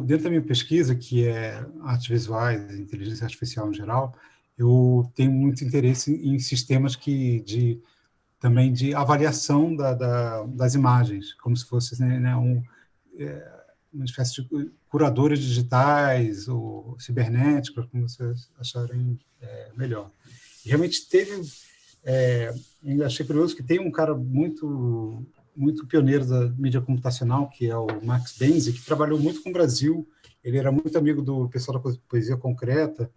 dentro da minha pesquisa, que é artes visuais, inteligência artificial em geral, eu tenho muito interesse em sistemas também de avaliação das imagens, como se fosse, né, uma espécie de curadores digitais ou cibernéticos, como vocês acharem melhor. E realmente ainda achei curioso que tem um cara muito pioneiro da mídia computacional, que é o Max Benzi, que trabalhou muito com o Brasil. Ele era muito amigo do pessoal da poesia concreta,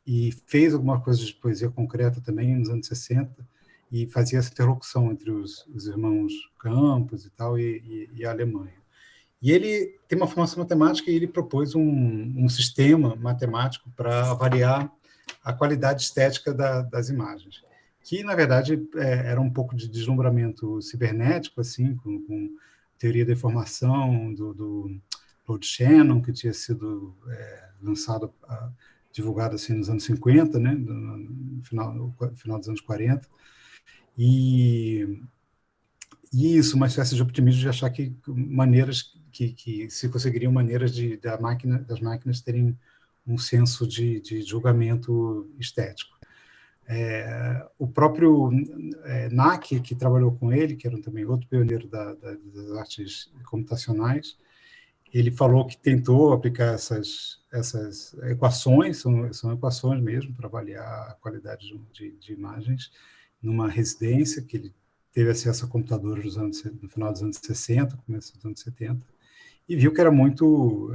e fez alguma coisa de poesia concreta também nos anos 60, e fazia essa interlocução entre os irmãos Campos e tal, e a Alemanha. E ele tem uma formação matemática e ele propôs um sistema matemático para avaliar a qualidade estética das imagens, que, na verdade, era um pouco de deslumbramento cibernético, assim, com teoria da informação do Claude Shannon, que tinha sido lançado, divulgado assim, nos anos 50, né, no final dos anos 40, e isso, uma espécie de optimismo de achar que maneiras que se conseguiriam maneiras das máquinas terem um senso de julgamento estético. O próprio Nack, que trabalhou com ele, que era também outro pioneiro das artes computacionais, ele falou que tentou aplicar essas equações, são equações mesmo, para avaliar a qualidade de imagens, numa residência, que ele teve acesso a computadores no final dos anos 60, começo dos anos 70, e viu que era muito...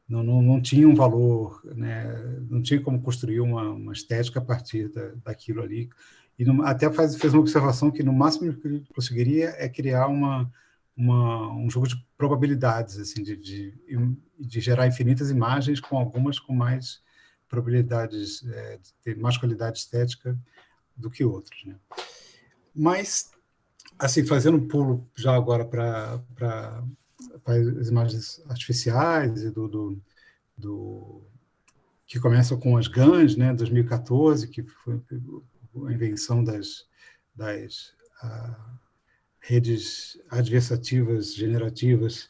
não tinha um valor, né? Não tinha como construir uma estética a partir daquilo ali. E até fez uma observação que no máximo que ele conseguiria é criar um jogo de probabilidades, assim, de gerar infinitas imagens, com algumas com mais probabilidades, de ter mais qualidade estética do que outras, né? Mas, assim, fazendo um pulo já agora para as imagens artificiais e que começa com as GANs, né, 2014, que foi a invenção das redes adversativas generativas,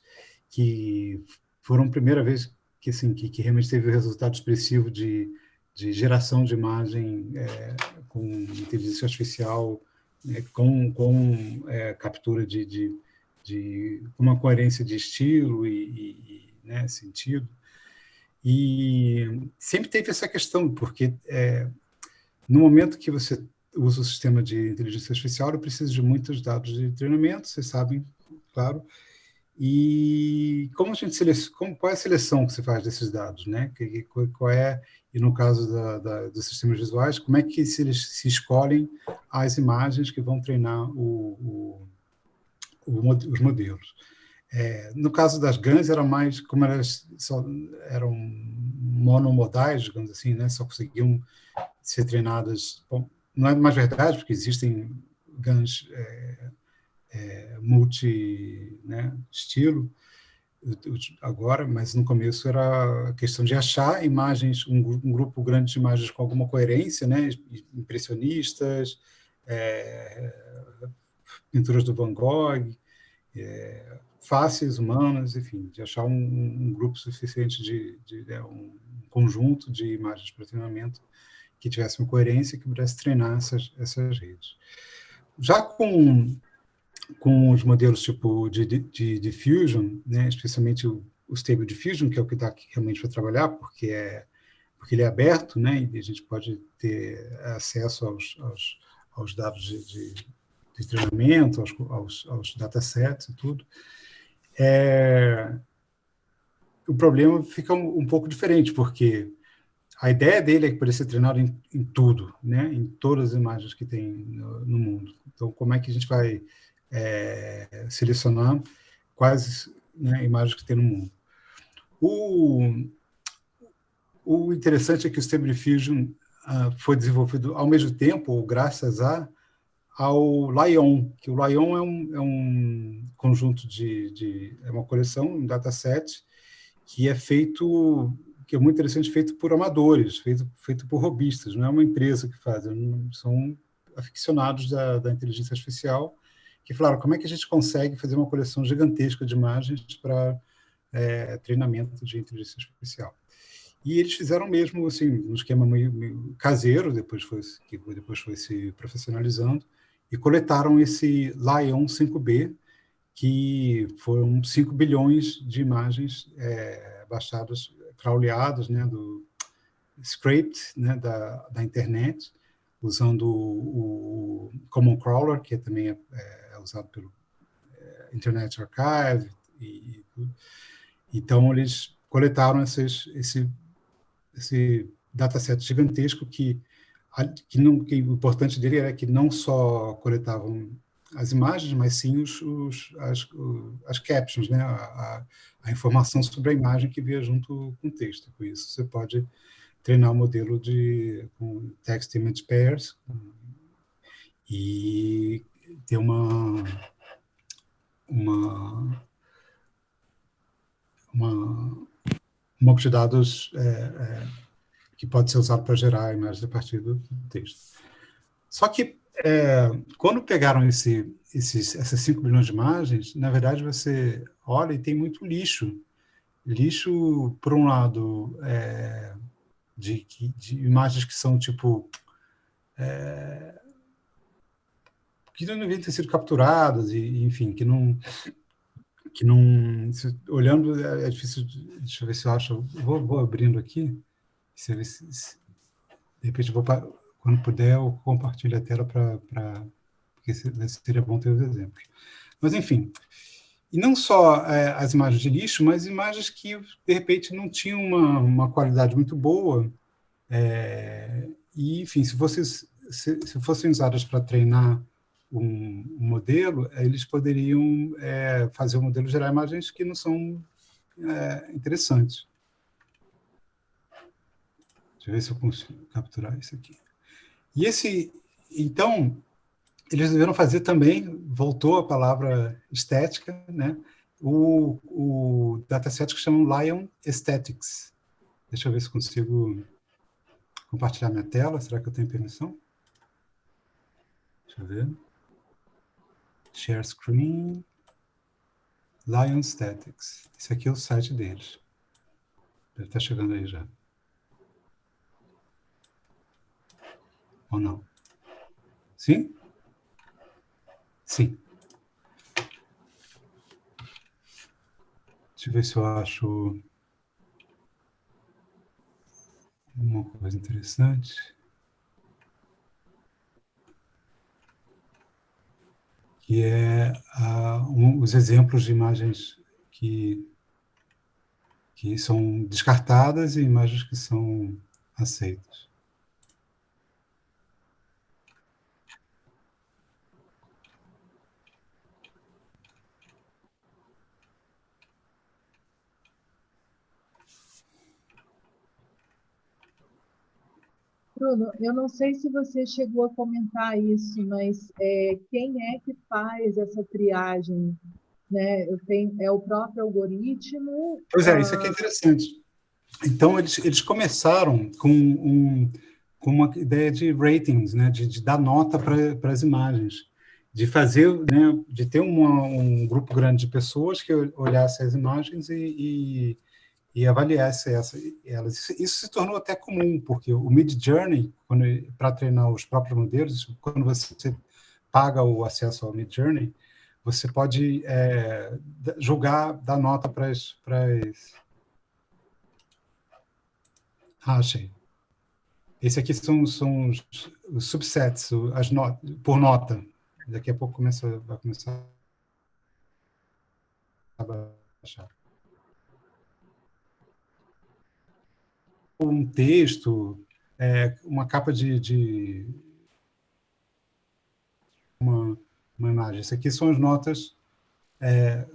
que foram a primeira vez que, assim, que realmente teve resultado expressivo de geração de imagem com inteligência artificial, com captura de uma coerência de estilo né, sentido. E sempre teve essa questão, porque no momento que você usa o sistema de inteligência artificial, ele precisa de muitos dados de treinamento, vocês sabem, claro. E como a gente qual é a seleção que você faz desses dados, né? Qual é, e no caso dos sistemas visuais, como é que se escolhem as imagens que vão treinar os modelos? No caso das GANs, era mais, como eram monomodais, digamos assim, né? Só conseguiam ser treinadas. Bom, não é mais verdade, porque existem GANs multi-estilo, agora, mas no começo era a questão de achar imagens, um grupo grande de imagens com alguma coerência, né? Impressionistas, pinturas do Van Gogh, faces humanas, enfim, de achar um grupo suficiente um conjunto de imagens para treinamento que tivesse uma coerência e que pudesse treinar essas redes. Já com os modelos tipo de diffusion, né, especialmente o Stable Diffusion, que é o que dá realmente para trabalhar, porque ele é aberto, né, e a gente pode ter acesso aos dados de treinamento, aos datasets e tudo. O problema fica um pouco diferente, porque a ideia dele é que pode ser treinado em tudo, né? Em todas as imagens que tem no mundo. Então, como é que a gente vai selecionar quais, né, imagens que tem no mundo? O interessante é que o Stable Diffusion foi desenvolvido ao mesmo tempo, ou graças ao Lion, que o Lion é um conjunto é uma coleção, um dataset, que é muito interessante, feito por amadores, feito por robistas, não é uma empresa que faz, são aficionados da inteligência artificial que falaram como é que a gente consegue fazer uma coleção gigantesca de imagens para treinamento de inteligência artificial. E eles fizeram mesmo assim, um esquema meio caseiro, que depois foi se profissionalizando, e coletaram esse Lion 5B, que foram 5 bilhões de imagens baixadas, crawleadas, né, scraped, né, da internet, usando o Common Crawler, que também é usado pelo Internet Archive. Então, eles coletaram esse dataset gigantesco que o importante dele era que não só coletavam as imagens, mas sim as captions, né? A informação sobre a imagem que via junto com o texto. Com isso, você pode treinar o modelo com text image pairs e ter uma banco de dados que pode ser usado para gerar imagens a partir do texto. Só que quando pegaram essas 5 bilhões de imagens, na verdade você olha e tem muito lixo. Lixo, por um lado, de imagens que são tipo que não deviam ter sido capturadas e enfim, que não olhando é difícil. Deixa eu ver se eu acho. Vou abrindo aqui. De repente quando puder eu compartilho a tela porque seria bom ter os exemplos. Mas enfim, e não só as imagens de lixo, mas imagens que de repente não tinham uma qualidade muito boa. E enfim, se fossem usadas para treinar um modelo, eles poderiam fazer o modelo gerar imagens que não são interessantes. Deixa eu ver se eu consigo capturar isso aqui. Então, eles deveriam fazer também, voltou a palavra estética, né? O dataset que chamam Lion Aesthetics. Deixa eu ver se consigo compartilhar minha tela. Será que eu tenho permissão? Deixa eu ver. Share screen. Lion Aesthetics. Esse aqui é o site deles. Deve estar chegando aí já. Ou não? Sim? Sim. Deixa eu ver se eu acho uma coisa interessante. Que é os exemplos de imagens que são descartadas e imagens que são aceitas. Bruno, eu não sei se você chegou a comentar isso, mas quem é que faz essa triagem? Né? É o próprio algoritmo? Pois é, isso aqui é interessante. Então, eles começaram com uma ideia de ratings, né? de dar nota para as imagens, de fazer, né? de ter um grupo grande de pessoas que olhasse as imagens e avaliasse elas. Isso se tornou até comum, porque o Midjourney, para treinar os próprios modelos, quando você paga o acesso ao Midjourney, você pode julgar, dar nota para as... achei. Esse aqui são os subsets, por nota. Daqui a pouco vai começar a baixar. Um texto, uma capa de uma imagem. Isso aqui são as notas,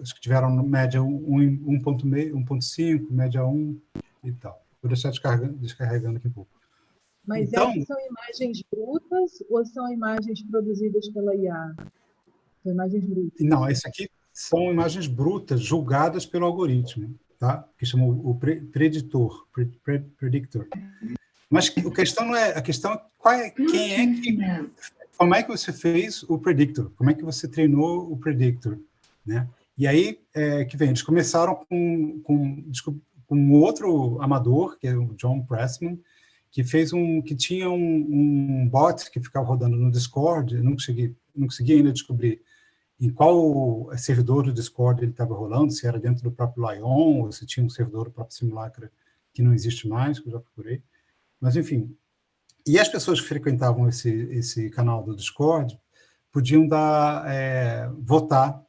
as que tiveram média 1.5, média 1 e tal. Vou deixar descarregando aqui um pouco. Mas então, essas são imagens brutas ou são imagens produzidas pela IA? São imagens brutas. Não, esse aqui são imagens brutas julgadas pelo algoritmo, tá? Que chama o predictor. Mas a questão não é quem é que como é que você fez o predictor? Como é que você treinou o predictor? Né? E aí que vem, eles começaram com um outro amador, que é o John Pressman, que tinha um bot que ficava rodando no Discord. Eu não consegui ainda descobrir em qual servidor do Discord ele estava rolando, se era dentro do próprio Lion, ou se tinha um servidor do próprio Simulacra que não existe mais, que eu já procurei. Mas, enfim. E as pessoas que frequentavam esse canal do Discord podiam votar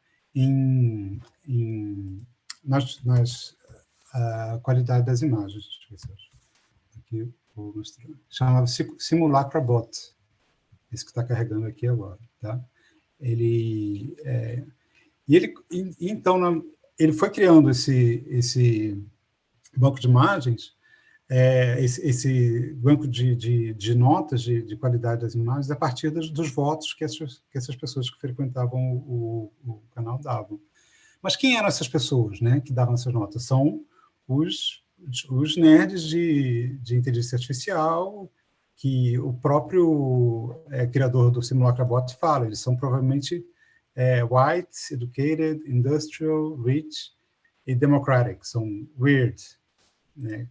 nas qualidade das imagens. Deixa eu ver se eu acho. Aqui vou mostrar. Chamava Simulacra Bot. Esse que está carregando aqui agora. Tá? Então, ele foi criando esse banco de imagens, esse banco de notas de qualidade das imagens a partir dos votos que essas pessoas que frequentavam o canal davam. Mas quem eram essas pessoas, né, que davam essas notas? São os nerds de inteligência artificial, que o próprio criador do Simulacra Bot fala. Eles são provavelmente white, educated, industrial, rich e democratic. São weird, né?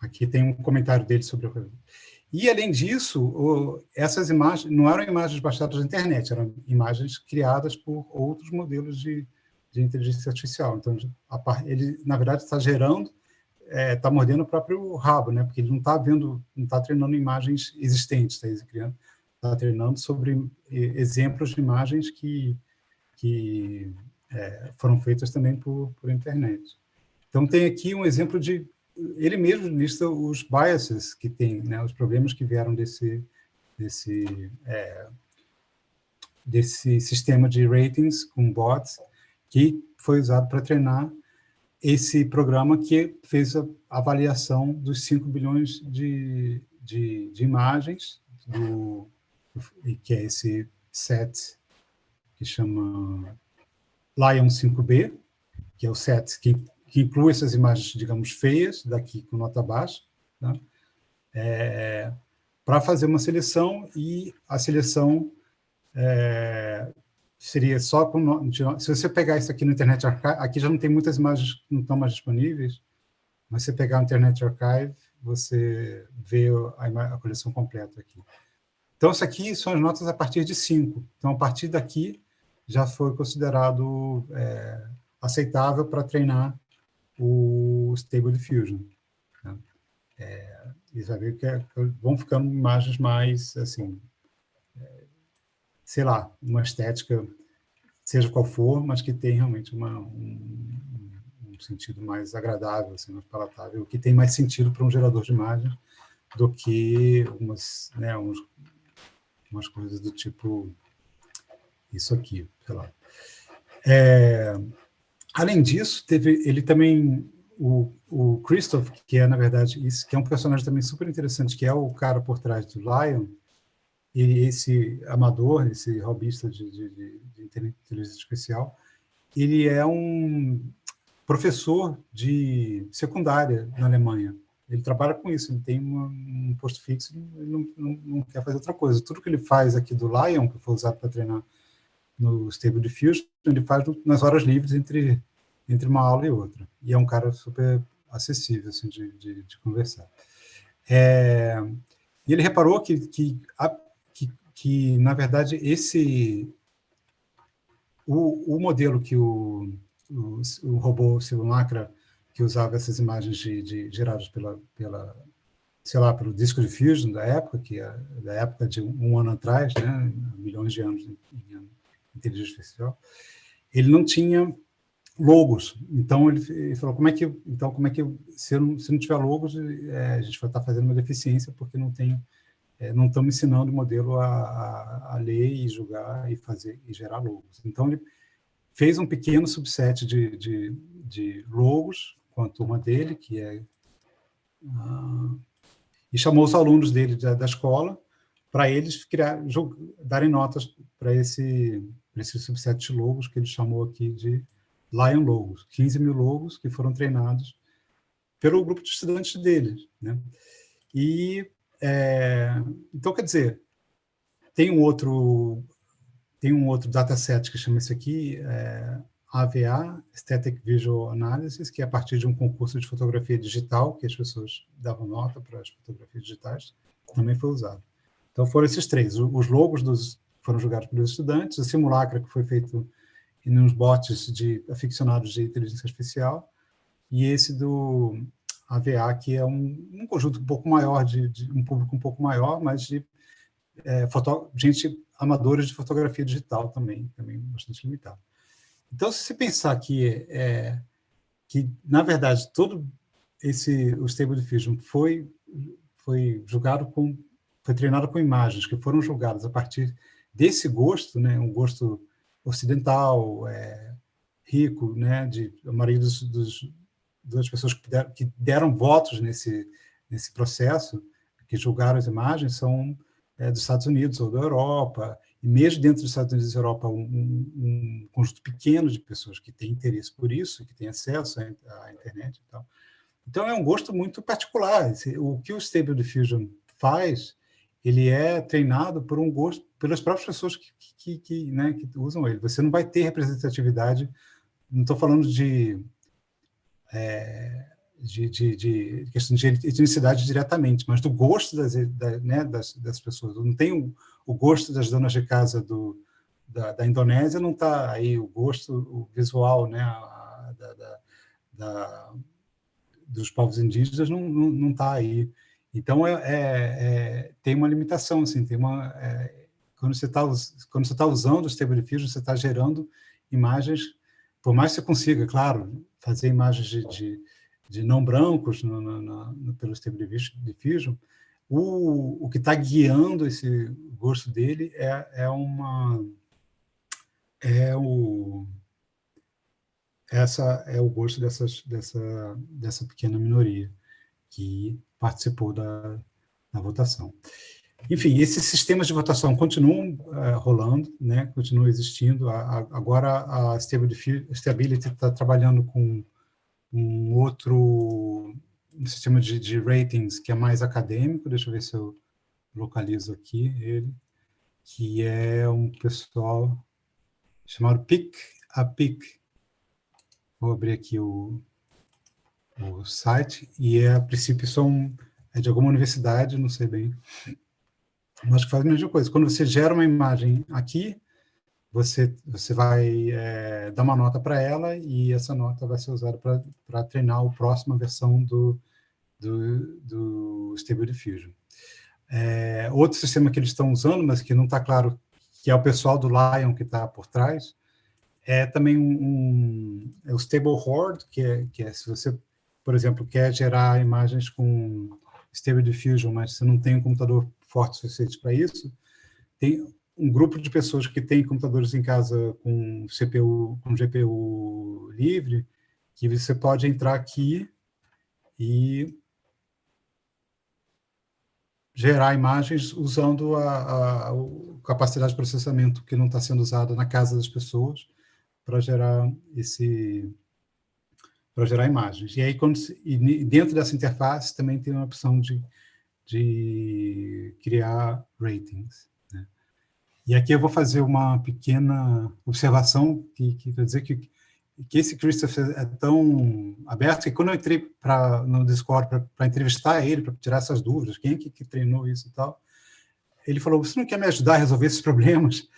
Aqui tem um comentário dele sobre o... E, além disso, essas imagens não eram imagens baixadas da internet, eram imagens criadas por outros modelos de inteligência artificial. Então, ele, na verdade, está gerando, está mordendo o próprio rabo, né? Porque ele não está treinando imagens existentes, está treinando sobre exemplos de imagens que foram feitas também por internet. Então, tem aqui um exemplo de... Ele mesmo lista os biases que tem, né, os problemas que vieram desse sistema de ratings com bots, que foi usado para treinar esse programa que fez a avaliação dos 5 bilhões de imagens, que é esse set que chama Lion 5B, que é o set que inclui essas imagens, digamos, feias, daqui com nota baixa, tá? Para fazer uma seleção, e a seleção seria só com... Se você pegar isso aqui no Internet Archive, aqui já não tem muitas imagens que não estão mais disponíveis, mas se você pegar o Internet Archive, você vê a coleção completa aqui. Então, isso aqui são as notas a partir de 5. Então, a partir daqui, já foi considerado aceitável para treinar o Stable Diffusion. Né? E vai ver que vão ficando imagens mais, assim, sei lá, uma estética, seja qual for, mas que tem realmente um sentido mais agradável, assim, mais palatável, que tem mais sentido para um gerador de imagem do que umas coisas do tipo isso aqui, sei lá. Além disso, ele também, o Christoph, que é, na verdade, isso, que é um personagem também super interessante, que é o cara por trás do Lion, esse amador, esse hobbyista de inteligência artificial, ele é um professor de secundária na Alemanha. Ele trabalha com isso, ele tem um posto fixo, ele não quer fazer outra coisa. Tudo que ele faz aqui do Lion, que foi usado para treinar no Stable Diffusion, ele faz nas horas livres entre uma aula e outra. E é um cara super acessível, assim, de conversar. E ele reparou que na verdade, o modelo que o robô Simulacra, que usava essas imagens geradas pelo disco diffusion da época, da época de um ano atrás, né, milhões de anos em inteligência artificial, ele não tinha logos. Então, ele falou, como é que se não tiver logos, a gente vai estar fazendo uma deficiência, porque não estamos ensinando o modelo a ler e julgar e fazer e gerar logos. Então, ele fez um pequeno subset de logos com a turma dele, e chamou os alunos dele da escola para eles darem notas para esse subset de logos, que ele chamou aqui de Lion Logos, 15 mil logos que foram treinados pelo grupo de estudantes dele, né? E Então, quer dizer, tem um outro dataset que chama isso aqui AVA, Static Visual Analysis, que é a partir de um concurso de fotografia digital, que as pessoas davam nota para as fotografias digitais, também foi usado. Então, foram esses três. Os logos foram julgados pelos estudantes, o simulacro, que foi feito em uns bots de aficionados de inteligência artificial, e esse do AVA, que é um conjunto um pouco maior, de um público um pouco maior, mas de gente amadora de fotografia digital também bastante limitado. Então, se você pensar que, na verdade, o Stable Diffusion foi julgado foi treinado com imagens que foram julgadas a partir desse gosto, né, um gosto ocidental, rico, né, a maioria das pessoas que deram votos nesse processo, que julgaram as imagens, são dos Estados Unidos ou da Europa, e mesmo dentro dos Estados Unidos e da Europa, um conjunto pequeno de pessoas que têm interesse por isso, que têm acesso à internet e tal. Então, é um gosto muito particular. O que o Stable Diffusion faz, ele é treinado por um gosto, pelas próprias pessoas que usam ele. Você não vai ter representatividade, não estou falando de questão de etnicidade diretamente, mas do gosto das pessoas. Não tem o gosto das donas de casa da Indonésia, não está aí o gosto, o visual, né, dos povos indígenas não está aí. Então, tem uma limitação, assim, quando você está usando o Stable Diffusion, você está gerando imagens, por mais que você consiga, claro, fazer imagens de não brancos pelo Stable Diffusion, o que está guiando esse gosto dele é o gosto dessa pequena minoria que participou da votação. Enfim, esses sistemas de votação continuam rolando, né? Continuam existindo. Agora a Stability está trabalhando com um sistema de ratings que é mais acadêmico. Deixa eu ver se eu localizo aqui ele, que é um pessoal chamado Pick a Pick. Vou abrir aqui o site, e a princípio é de alguma universidade, não sei bem, mas que faz a mesma coisa. Quando você gera uma imagem aqui, você vai dar uma nota para ela, e essa nota vai ser usada para treinar a próxima versão do Stable Diffusion. Outro sistema que eles estão usando, mas que não está claro, que é o pessoal do Lion que está por trás, é também o Stable Horde, que é se você, por exemplo, quer gerar imagens com Stable Diffusion, mas você não tem um computador forte o suficiente para isso, tem um grupo de pessoas que tem computadores em casa com CPU, com GPU livre, que você pode entrar aqui e gerar imagens usando a capacidade de processamento que não está sendo usada na casa das pessoas para gerar imagens. E aí, dentro dessa interface, também tem uma opção de criar ratings, né? E aqui eu vou fazer uma pequena observação que quer dizer que esse Christopher é tão aberto que quando eu entrei no Discord para entrevistar ele, para tirar essas dúvidas, quem é que treinou isso e tal, ele falou: você não quer me ajudar a resolver esses problemas?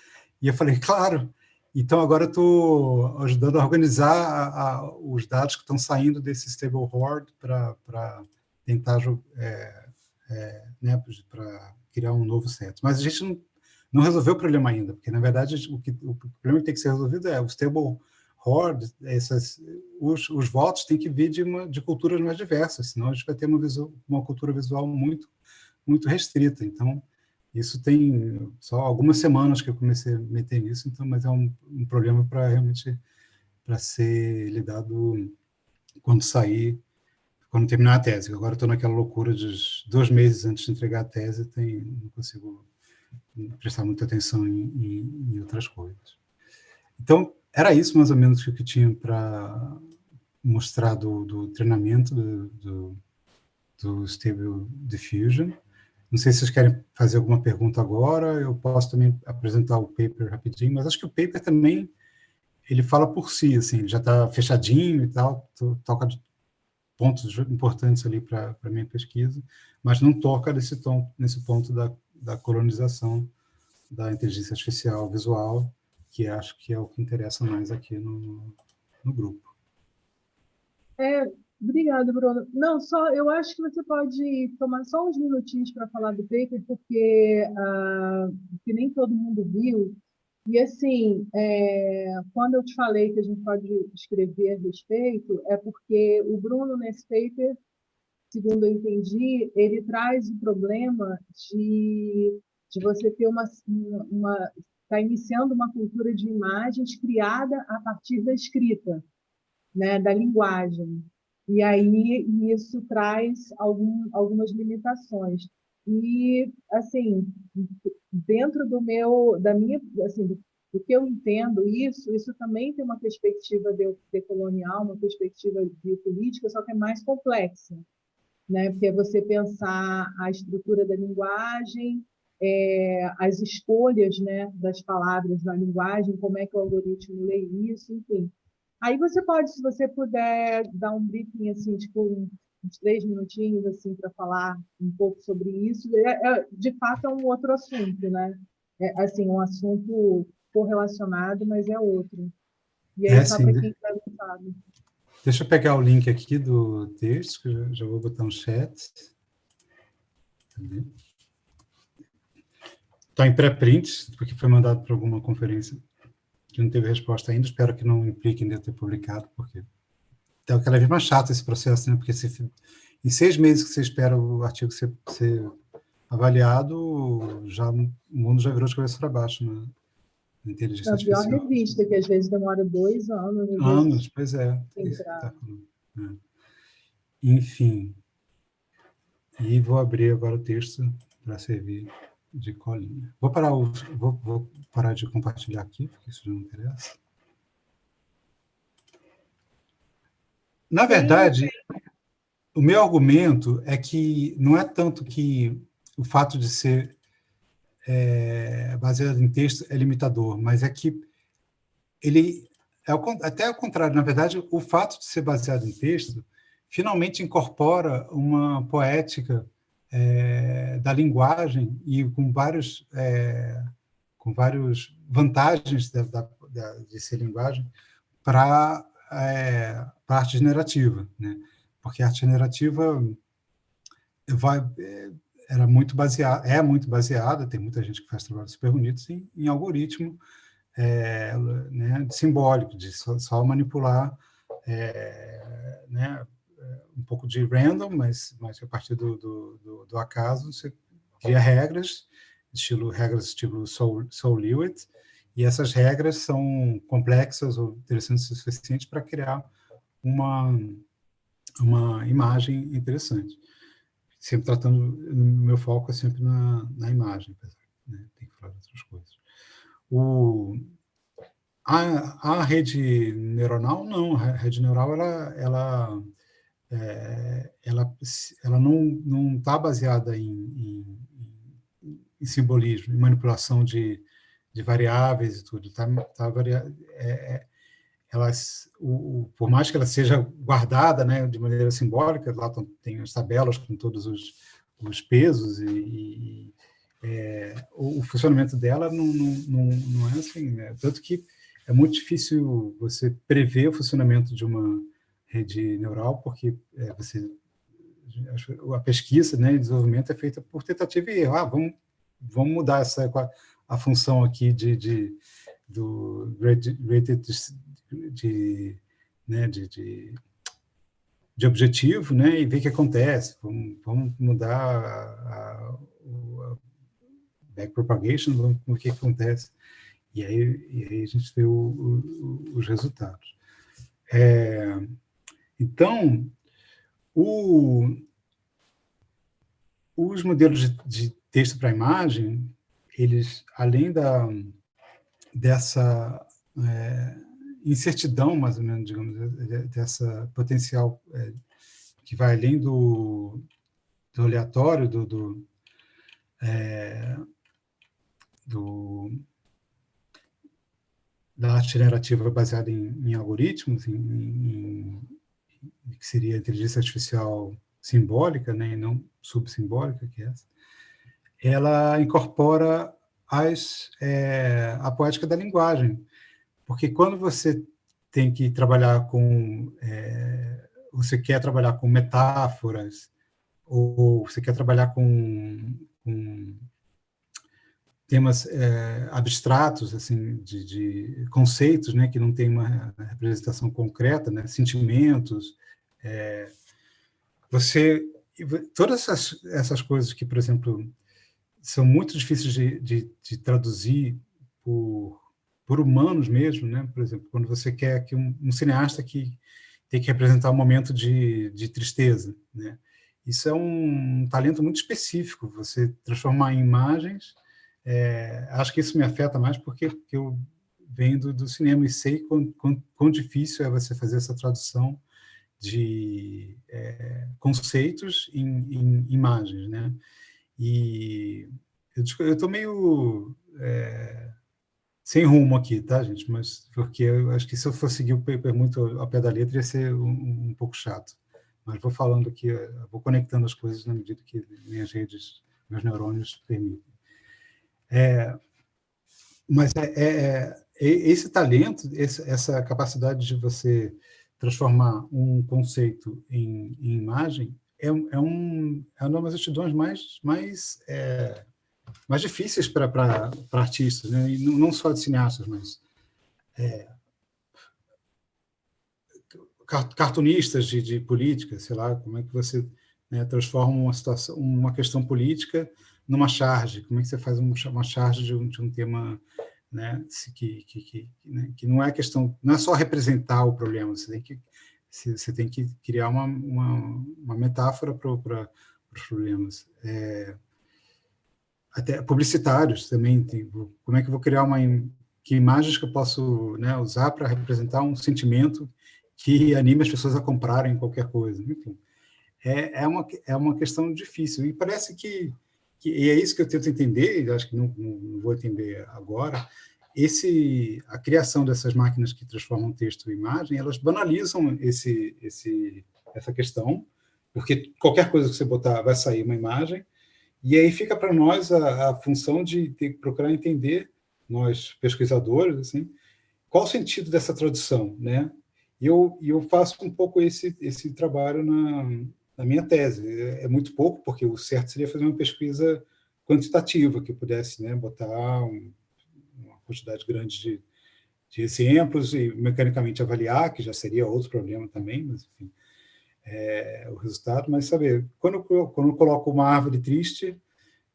E eu falei: claro. Então, agora eu estou ajudando a organizar os dados que estão saindo desse Stable Horde para tentar para criar um novo set. Mas a gente não resolveu o problema ainda, porque, na verdade, o problema que tem que ser resolvido é o Stable Horde, os votos têm que vir de culturas mais diversas, senão a gente vai ter uma cultura visual muito, muito restrita. Então, isso tem só algumas semanas que eu comecei a meter nisso, então, mas é um problema para realmente ser lidado quando terminar a tese. Agora estou naquela loucura de 2 meses antes de entregar a tese, não consigo prestar muita atenção em outras coisas. Então, era isso mais ou menos que eu tinha para mostrar do treinamento do Stable Diffusion. Não sei se vocês querem fazer alguma pergunta agora, eu posso também apresentar o paper rapidinho, mas acho que o paper também, ele fala por si, assim, ele já está fechadinho e tal, toca pontos importantes ali para a minha pesquisa, mas não toca nesse ponto da colonização da inteligência artificial visual, que acho que é o que interessa mais aqui no grupo. Obrigada, Bruno. Não, só eu acho que você pode tomar só uns minutinhos para falar do paper, porque que nem todo mundo viu. E assim, quando eu te falei que a gente pode escrever a respeito, é porque o Bruno, nesse paper, segundo eu entendi, ele traz o problema de você ter está iniciando uma cultura de imagens criada a partir da escrita, né, da linguagem. E aí isso traz algumas limitações. E, assim, dentro da minha, assim, do que eu entendo, isso também tem uma perspectiva decolonial, uma perspectiva biopolítica, só que é mais complexa, né? Porque é você pensar a estrutura da linguagem, as escolhas, né, das palavras na linguagem, como é que o algoritmo lê isso, enfim. Aí você pode, se você puder, dar um briefing, assim, tipo, uns 3 minutinhos, assim, para falar um pouco sobre isso. De fato, é um outro assunto, né? É, assim, um assunto correlacionado, mas é outro. E aí, só Sim. para quem não sabe. Deixa eu pegar o link aqui do texto, que eu já vou botar no chat. Está em pré-print, porque foi mandado para alguma conferência que não teve resposta ainda. Espero que não implique em eu ter publicado, porque é cada vez mais chato esse processo, né? Porque em 6 meses que você espera o artigo ser avaliado, já o mundo já virou de cabeça para baixo, né? Inteligência A pior artificial. revista, que às vezes demora 2 anos, às Anos, vezes, pois é. Isso que entrar. tá falando. É. Enfim. E vou abrir agora o texto para servir de colinha. Vou parar de compartilhar aqui, porque isso já não interessa. Na verdade, o meu argumento é que não é tanto que o fato de ser baseado em texto é limitador, mas é que ele até ao contrário, na verdade, o fato de ser baseado em texto finalmente incorpora uma poética da linguagem e com vários vantagens de ser linguagem para a arte generativa, né? Porque a arte generativa vai, é muito baseada, tem muita gente que faz trabalhos super bonitos em algoritmo, né, simbólico, de só manipular, né, um pouco de random, mas a partir do acaso você cria regras estilo Soul Lewitt, e essas regras são complexas ou interessantes o suficiente para criar uma imagem interessante. Sempre tratando, no meu foco é sempre na imagem, né? Tem que falar de outras coisas. A rede neuronal, não. A rede neural, ela não está baseada em simbolismo, em manipulação de variáveis e tudo. Por mais que ela seja guardada, né, de maneira simbólica, lá tem as tabelas com todos os pesos o funcionamento dela não é assim, né? Tanto que é muito difícil você prever o funcionamento de uma rede neural, porque a pesquisa, né, e desenvolvimento é feita por tentativa e erro. Vamos mudar a função aqui do rated né, de objetivo, né, e ver o que acontece. Vamos mudar a backpropagation, vamos ver o que acontece. E aí a gente vê os resultados. Então, os modelos de texto para imagem, eles, além dessa incertidão, mais ou menos, digamos, dessa potencial que vai além do aleatório, da arte generativa baseada em algoritmos, que seria a inteligência artificial simbólica, né, e não subsimbólica, que é essa, ela incorpora a poética da linguagem, porque quando você tem que trabalhar você quer trabalhar com metáforas, ou você quer trabalhar com temas abstratos, assim, de conceitos, né, que não tem uma representação concreta, né, sentimentos, todas essas coisas que, por exemplo, são muito difíceis de traduzir por humanos mesmo, né? Por exemplo, quando você quer que um cineasta que tem que representar um momento de tristeza, né? Isso é um talento muito específico, você transformar em imagens. Acho que isso me afeta mais porque eu venho do cinema e sei quão difícil é você fazer essa tradução de conceitos em imagens, né? E eu estou meio sem rumo aqui, tá, gente? Mas porque eu acho que se eu for seguir o paper muito ao pé da letra ia ser um pouco chato. Mas vou falando aqui, vou conectando as coisas na medida que minhas redes, meus neurônios permitem. Mas esse talento, essa capacidade de você transformar um conceito em imagem é uma das aptidões mais difíceis para artistas, né? E não só de cineastas, mas cartunistas de política, sei lá, como é que você, né, transforma uma questão política numa charge, como é que você faz uma charge de um tema, né, que não é questão, não é só representar o problema, você tem que criar uma metáfora para os problemas. Até publicitários também, como é que eu vou criar que imagens que eu posso, né, usar para representar um sentimento que anime as pessoas a comprarem qualquer coisa. Enfim, é uma questão difícil. E parece e é isso que eu tento entender, e acho que não vou entender agora, a criação dessas máquinas que transformam texto em imagem, elas banalizam essa questão, porque qualquer coisa que você botar vai sair uma imagem, e aí fica para nós a função de procurar entender, nós pesquisadores, assim, qual o sentido dessa tradução, né? E eu faço um pouco esse trabalho na minha tese. Muito pouco, porque o certo seria fazer uma pesquisa quantitativa, que pudesse, né, botar uma quantidade grande de exemplos e mecanicamente avaliar, que já seria outro problema também, mas, enfim, o resultado. Mas, saber, quando eu coloco uma árvore triste, o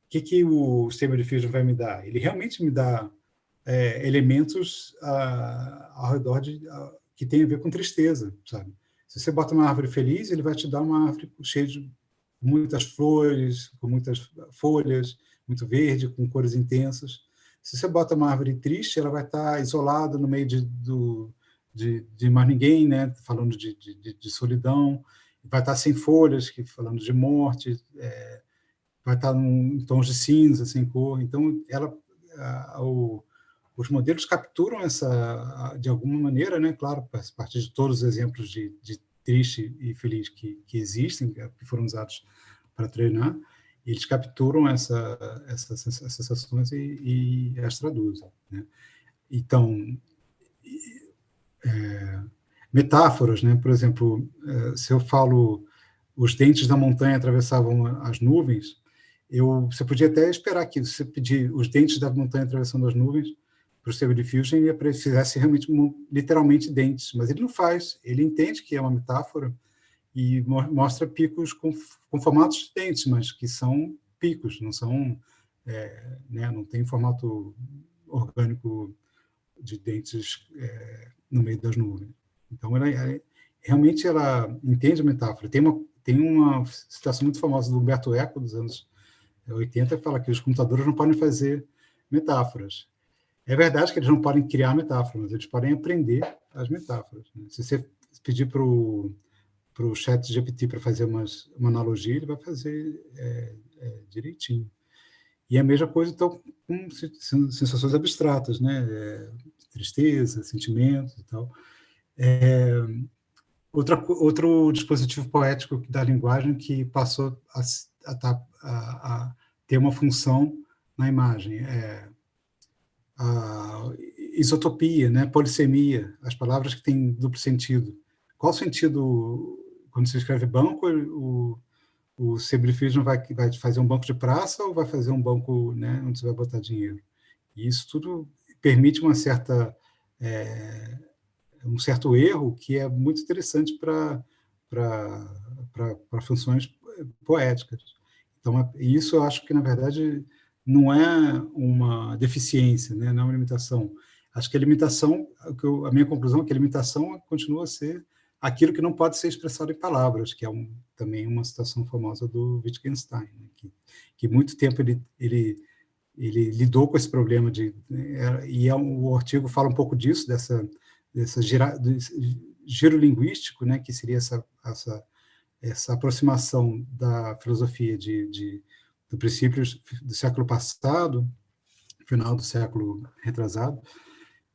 que o Stable Diffusion vai me dar? Ele realmente me dá elementos ao redor que tem a ver com tristeza, sabe? Se você bota uma árvore feliz, ele vai te dar uma árvore cheia de muitas flores, com muitas folhas, muito verde, com cores intensas. Se você bota uma árvore triste, ela vai estar isolada no meio de mais ninguém, né? Falando de solidão, vai estar sem folhas, falando de morte, vai estar em tons de cinza, sem cor. Então, os modelos capturam de alguma maneira, né? Claro, a partir de todos os exemplos de triste e feliz que existem, que foram usados para treinar, eles capturam essas sensações e as traduzem, né? Então, metáforas, né? Por exemplo, se eu falo os dentes da montanha atravessavam as nuvens, você podia até esperar que você pedir os dentes da montanha atravessando as nuvens para o Stable Diffusion e ele fizesse realmente, literalmente, dentes, mas ele não faz, ele entende que é uma metáfora e mostra picos com formatos de dentes, mas que são picos, não são, né, não tem formato orgânico de dentes no meio das nuvens. Então, realmente ela entende a metáfora. Tem uma citação muito famosa do Humberto Eco, dos anos 80, que fala que os computadores não podem fazer metáforas. É verdade que eles não podem criar metáforas, mas eles podem aprender as metáforas, né? Se você pedir para o chat GPT para fazer uma analogia, ele vai fazer direitinho. E a mesma coisa, então, com sensações abstratas, né? Tristeza, sentimentos e tal. Outro dispositivo poético da linguagem que passou a ter uma função na imagem a isotopia, né? Polissemia, as palavras que têm duplo sentido. Qual o sentido, quando você escreve banco, o Sebrifígio vai fazer um banco de praça ou vai fazer um banco, né, onde você vai botar dinheiro? E isso tudo permite um certo erro que é muito interessante para funções poéticas. Então, isso eu acho que, na verdade, não é uma deficiência, né? Não é uma limitação. Acho que a limitação, a minha conclusão é que a limitação continua a ser aquilo que não pode ser expressado em palavras, que é também uma citação famosa do Wittgenstein, né? Que muito tempo ele lidou com esse problema o artigo fala um pouco disso, desse giro linguístico, né, que seria essa aproximação da filosofia do princípio do século passado, final do século retrasado,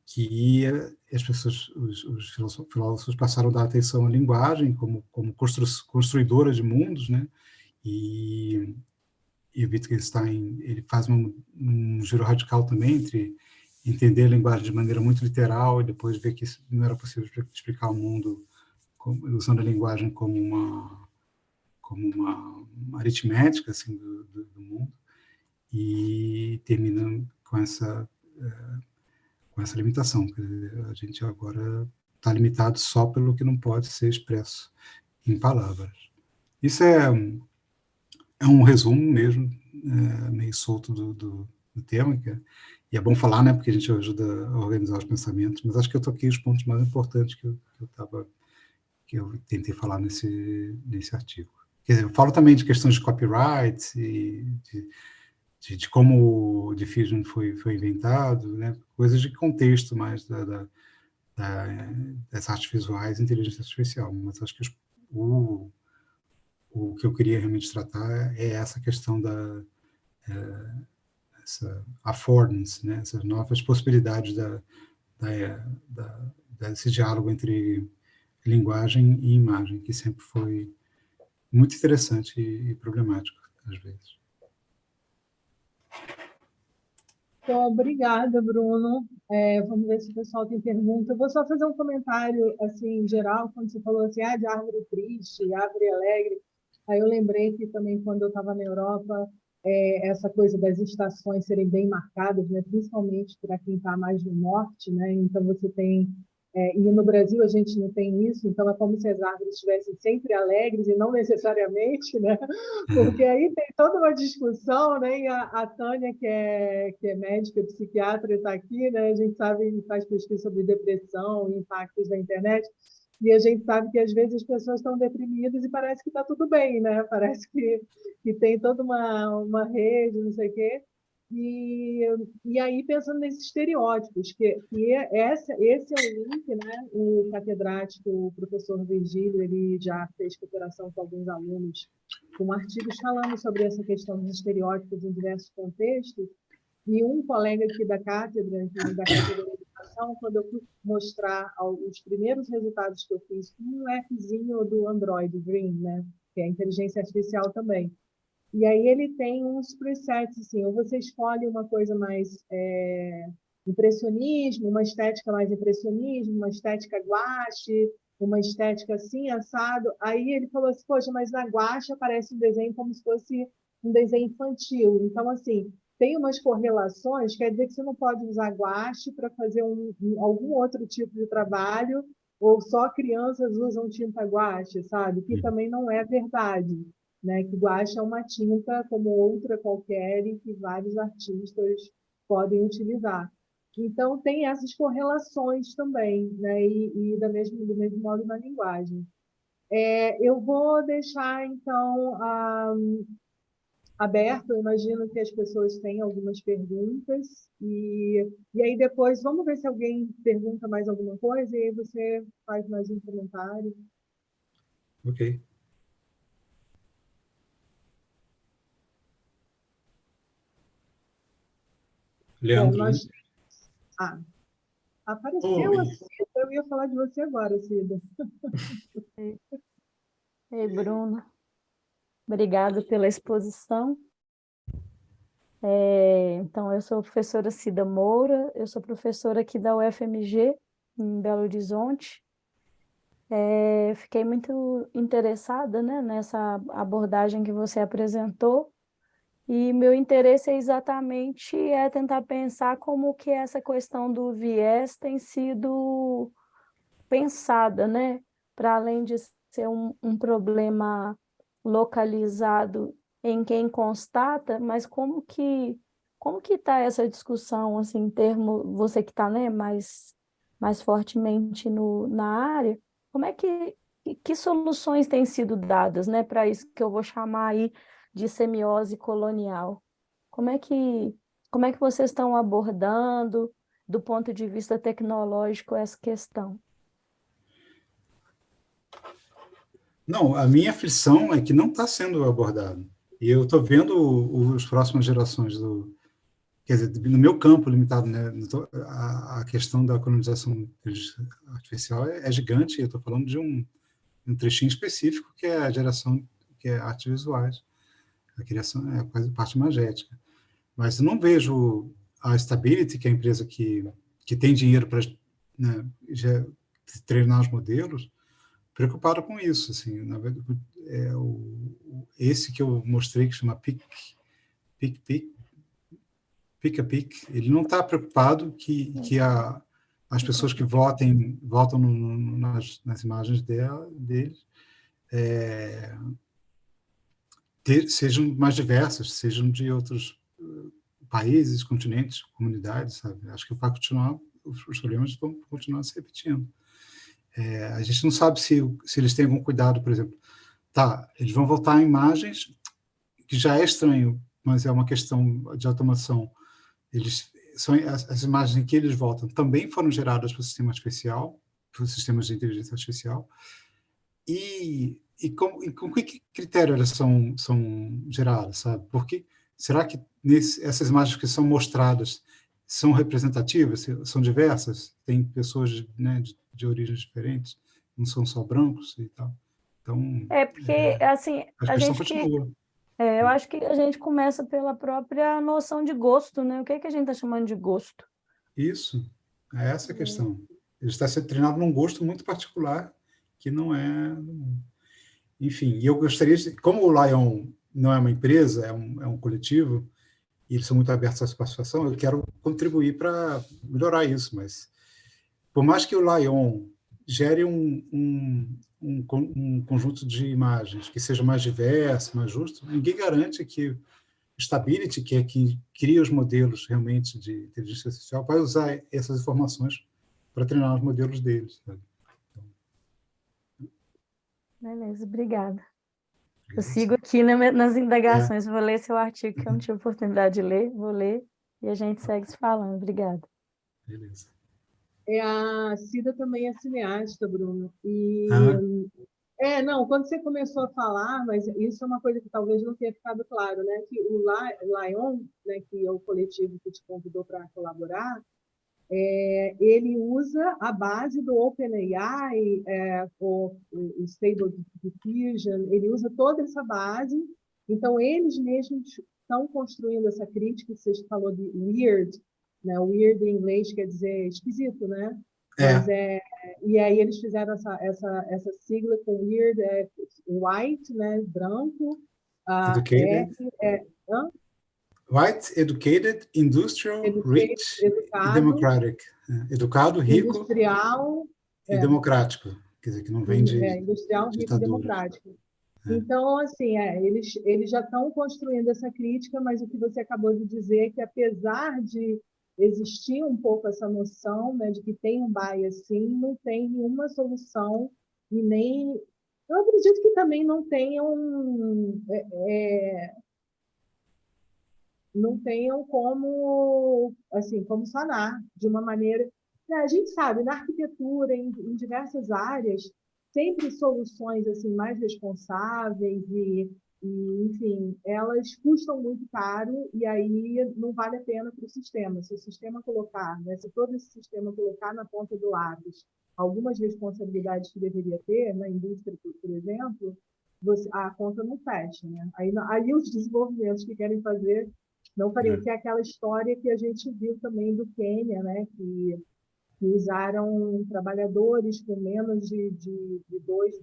que as pessoas, os filósofos passaram a dar atenção à linguagem como construidora de mundos, né, e o Wittgenstein ele faz um giro radical também entre entender a linguagem de maneira muito literal e depois ver que não era possível explicar o mundo usando a linguagem como uma aritmética assim do mundo, e termina com essa limitação. Quer dizer, a gente agora está limitado só pelo que não pode ser expresso em palavras. Isso é um resumo mesmo, meio solto do tema, e é bom falar, né, porque a gente ajuda a organizar os pensamentos, mas acho que eu toquei os pontos mais importantes que eu tentei falar nesse artigo. Quer dizer, eu falo também de questões de copyright e de como o Diffusion foi inventado, né, coisas de contexto mais das artes visuais e inteligência artificial, mas acho que o que eu queria realmente tratar é essa questão essa affordance, né, essas novas possibilidades desse diálogo entre linguagem e imagem, que sempre foi muito interessante e problemático, às vezes. Então, obrigada, Bruno. Vamos ver se o pessoal tem pergunta. Eu vou só fazer um comentário assim, em geral, quando você falou assim, de árvore triste, árvore alegre. Aí eu lembrei que também, quando eu estava na Europa, essa coisa das estações serem bem marcadas, né? Principalmente para quem está mais no norte, né? Então, você tem... e no Brasil a gente não tem isso, então é como se as árvores estivessem sempre alegres e não necessariamente, né? Porque aí tem toda uma discussão, né? E a Tânia, que é médica, psiquiatra, está aqui, né? A gente sabe, faz pesquisa sobre depressão, impactos da internet, e a gente sabe que às vezes as pessoas estão deprimidas e parece que está tudo bem, né? Parece que tem toda uma rede, não sei o quê. E, e aí, pensando nesses estereótipos, esse é o link, né? O catedrático, o professor Virgílio, ele já fez cooperação com alguns alunos com artigos falando sobre essa questão dos estereótipos em diversos contextos, e um colega aqui da cátedra de educação, quando eu fui mostrar os primeiros resultados que eu fiz com um appzinho do Android, Green, né, que é inteligência artificial também. E aí ele tem uns presets, assim, ou você escolhe uma coisa mais impressionismo, uma estética mais impressionismo, uma estética guache, uma estética assim, assado. Aí ele falou assim, poxa, mas na guache aparece um desenho como se fosse um desenho infantil. Então, assim, tem umas correlações, quer dizer que você não pode usar guache para fazer algum outro tipo de trabalho, ou só crianças usam tinta guache, sabe? Que também não é verdade, né? Que guache é uma tinta como outra qualquer e que vários artistas podem utilizar. Então, tem essas correlações também, né? E do mesmo modo na linguagem. Eu vou deixar, então, aberto. Eu imagino que as pessoas têm algumas perguntas. E aí, depois, vamos ver se alguém pergunta mais alguma coisa, e aí você faz mais um comentário. Ok. Bom, Leandro, né? Ah, Oh, apareceu a Cida, eu ia falar de você agora, Cida. Ei, ei, Bruno, obrigada pela exposição. Então, eu sou a professora Cida Moura, eu sou professora aqui da UFMG, em Belo Horizonte. Fiquei muito interessada, né, nessa abordagem que você apresentou, e meu interesse é tentar pensar como que essa questão do viés tem sido pensada, né? Para além de ser um problema localizado em quem constata, mas como que está essa discussão, assim, em termo, você que está, né, mais fortemente na área, como é que soluções têm sido dadas, né, para isso que eu vou chamar aí de semiose colonial? Como é que, como é que vocês estão abordando, do ponto de vista tecnológico, essa questão? não, a minha aflição é que não está sendo abordado. E eu estou vendo as próximas gerações quer dizer, no meu campo limitado, né, a questão da colonização artificial é gigante. Eu estou falando de um trechinho específico que é a geração que é artes visuais, a criação é quase parte magética. Mas eu não vejo a Stability, que é a empresa que tem dinheiro para, né, já treinar os modelos, preocupada com isso. Assim, na verdade, esse que eu mostrei, que chama Pic, Pic, Pick a Pick, ele não está preocupado que as pessoas que votam nas imagens deles sejam mais diversas, sejam de outros países, continentes, comunidades, sabe? Acho que vai continuar, os problemas vão continuar se repetindo. A gente não sabe se eles têm algum cuidado, por exemplo. Tá, eles vão votar em imagens, que já é estranho, mas é uma questão de automação. Eles são as imagens em que eles votam também foram geradas para o sistema artificial, para os sistemas de inteligência artificial. E com que critério elas são geradas, sabe? Porque será que essas imagens que são mostradas são representativas, são diversas, tem pessoas, né, de origens diferentes, não são só brancos e tal. Então, Porque, assim, a questão continua. eu acho que a gente começa pela própria noção de gosto, né? O que é que a gente está chamando de gosto? Isso, é essa a questão. Ele está sendo treinado num gosto muito particular que não é. Enfim, e eu gostaria de. Como o Lion não é uma empresa, é um coletivo, e eles são muito abertos à participação, eu quero contribuir para melhorar isso, mas por mais que o Lion gere um conjunto de imagens que seja mais diverso, mais justo, ninguém garante que o Stability, que é quem cria os modelos realmente de inteligência artificial, vai usar essas informações para treinar os modelos deles. Sabe? Beleza, obrigada. Eu sigo aqui nas É, indagações, vou ler seu artigo que eu não tive oportunidade de ler, vou ler e a gente segue se falando. Obrigada. beleza. A Cida também é cineasta, Bruno. Ah, Não, quando você começou a falar, mas isso é uma coisa que talvez não tenha ficado claro, né? Que o Lion, né, que é o coletivo que te convidou para colaborar, ele usa a base do OpenAI, o Stable Diffusion, ele usa toda essa base. Então, eles mesmos estão construindo essa crítica que você falou de weird, né? Weird em inglês quer dizer esquisito, né? Mas é, e aí eles fizeram essa sigla com weird, white, né? Branco, R, educated, hã? white, educated, industrial, rich e Educado, democratic. Educado, rico industrial, e é, democrático, quer dizer, que não vem de industrial, rico e ditaduras. democrático. Então, assim, eles já estão construindo essa crítica, mas o que você acabou de dizer é que, apesar de existir um pouco essa noção, né, de que tem um bias, sim, não tem nenhuma solução e nem... Eu acredito que também não tenham como, assim, como sanar de uma maneira. A gente sabe, na arquitetura, em diversas áreas, sempre soluções assim mais responsáveis E, enfim, elas custam muito caro e aí não vale a pena para o sistema. Se o sistema colocar, né, se todo esse sistema colocar na ponta do lápis algumas responsabilidades que deveria ter na indústria, por exemplo, a conta não fecha, né? Aí os desenvolvimentos que querem fazer não fariam, que é aquela história que a gente viu também do Quênia, né? Que usaram trabalhadores com menos de $2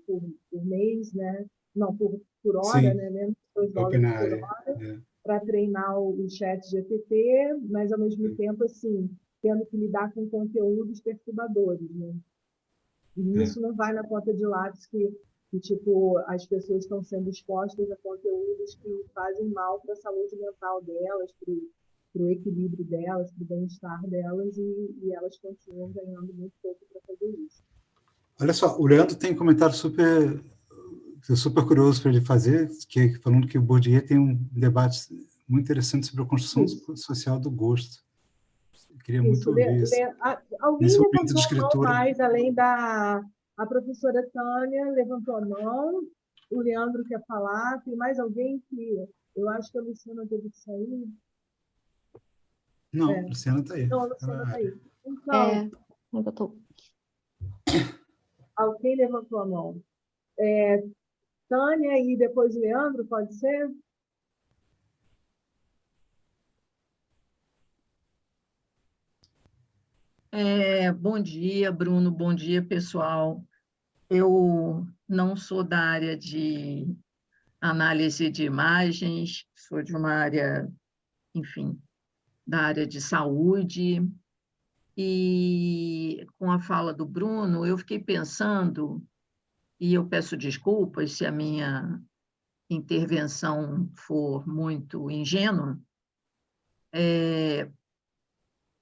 por mês, né? Não, por hora, Sim, né? Menos de $2 por OpenAI. hora, É, para treinar o chat GPT, mas ao mesmo é, tempo, assim, tendo que lidar com conteúdos perturbadores, né? E é. isso não vai na ponta de lápis que tipo, as pessoas estão sendo expostas a conteúdos que fazem mal para a saúde mental delas, para o equilíbrio delas, para o bem-estar delas, e elas continuam ganhando muito pouco para fazer isso. Olha só, o Leandro tem um comentário super curioso para ele fazer, falando que o Bourdieu tem um debate muito interessante sobre a construção Isso, social do gosto. Eu queria muito isso. ouvir isso. Alguém Nesse momento de levantou a mão escritura. mais, além da a professora Tânia, levantou a mão, o Leandro quer falar, tem mais alguém que eu acho que a Luciana teve que sair? Não, É. Luciana está aí. Não, a Tá Luciana na está área. aí. Então, Eu tô... alguém levantou a mão. Tânia e depois o Leandro, pode ser? Bom dia, Bruno. Bom dia, pessoal. Eu não sou da área de análise de imagens, sou de uma área, enfim, da área de saúde. E com a fala do Bruno, eu fiquei pensando, e eu peço desculpas se a minha intervenção for muito ingênua.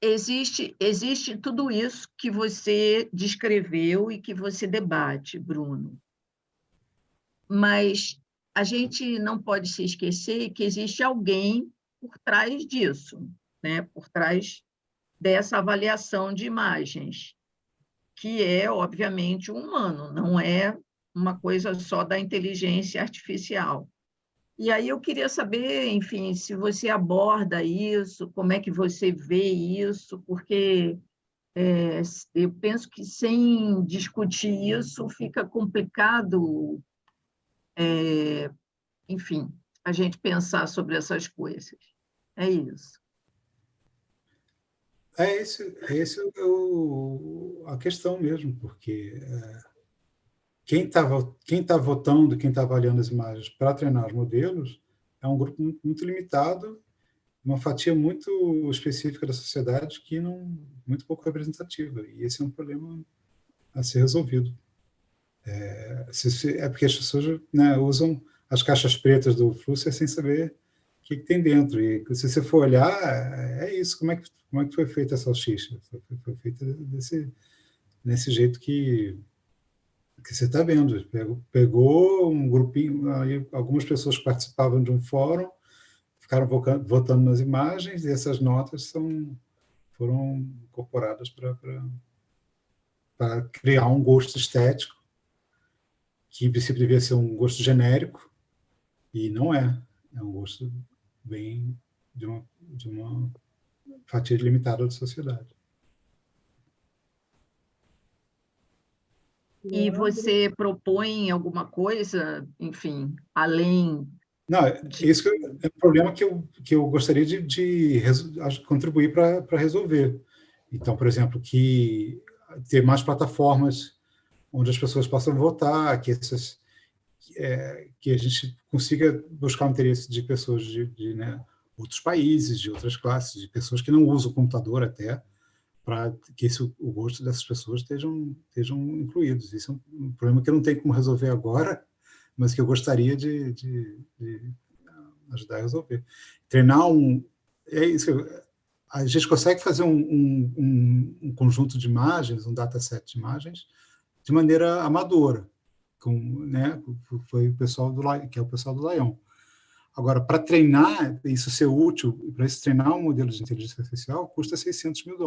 Existe tudo isso que você descreveu e que você debate, Bruno. Mas a gente não pode se esquecer que existe alguém por trás disso, né? Por trás dessa avaliação de imagens, que é, obviamente, um humano, não é uma coisa só da inteligência artificial. E aí eu queria saber, enfim, se você aborda isso, como é que você vê isso, porque eu penso que sem discutir isso fica complicado, enfim, a gente pensar sobre essas coisas. É isso. A questão mesmo, porque quem tá votando, quem está avaliando as imagens para treinar os modelos é um grupo muito limitado, uma fatia muito específica da sociedade que não muito pouco representativa, e esse é um problema a ser resolvido. É porque as pessoas, né, usam as caixas pretas do Flusser sem saber o que tem dentro, e se você for olhar, é isso, como é que foi feita a salsicha? Foi feita nesse jeito que você está vendo. Pegou um grupinho, aí algumas pessoas participavam de um fórum, ficaram votando nas imagens, e essas notas foram incorporadas para criar um gosto estético, que em princípio devia ser um gosto genérico, e não é. É um gosto bem de uma fatia limitada da sociedade. E Leandro? você propõe alguma coisa, enfim, além Não, de... isso é um problema que eu gostaria de contribuir para resolver. Então, por exemplo, que ter mais plataformas onde as pessoas possam votar, que a gente consiga buscar o interesse de pessoas né, outros países, de outras classes, de pessoas que não usam o computador até, para que o gosto dessas pessoas estejam incluídos. Isso é um problema que eu não tenho como resolver agora, mas que eu gostaria de ajudar a resolver. Treinar é isso, a gente consegue fazer um conjunto de imagens, um dataset de imagens, de maneira amadora, né, foi o pessoal que é o pessoal do Lion. Agora, para treinar, isso ser útil, para isso treinar um modelo de inteligência artificial, custa $600 mil.